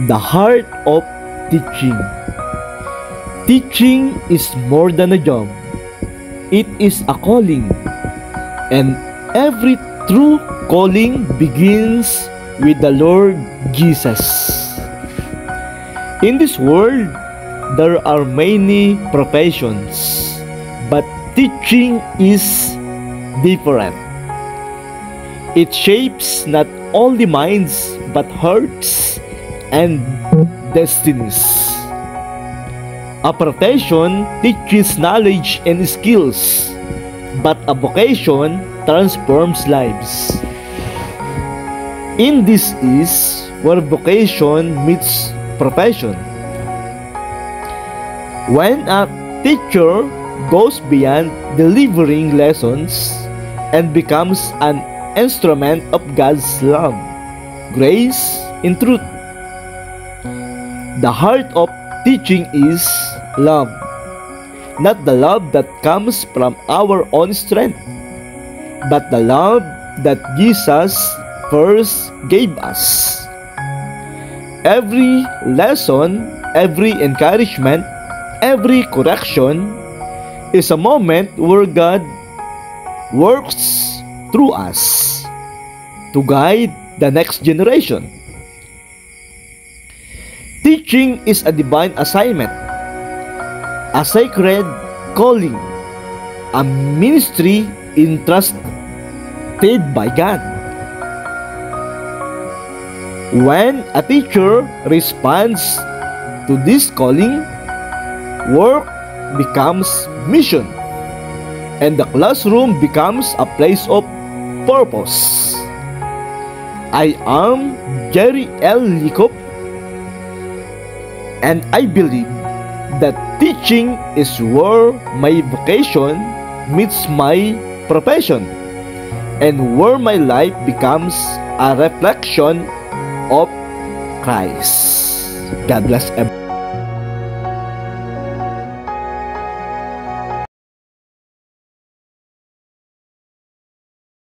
The heart of teaching. Teaching is more than a job. It is a calling. And every true calling begins with the Lord Jesus. In this world, there are many professions, but teaching is different. It shapes not only minds but hearts and destinies. A profession teaches knowledge and skills, but a vocation transforms lives. In this is where vocation meets profession. When a teacher goes beyond delivering lessons and becomes an instrument of God's love, grace, and truth. The heart of teaching is love, not the love that comes from our own strength, but the love that Jesus first gave us. Every lesson, every encouragement, every correction is a moment where God works through us to guide the next generation. Teaching is a divine assignment, a sacred calling, a ministry entrusted by God. When a teacher responds to this calling, work becomes mission, and the classroom becomes a place of purpose. I am Jerry L. Licop, and I believe that teaching is where my vocation meets my profession, and where my life becomes a reflection of Christ. God bless everyone.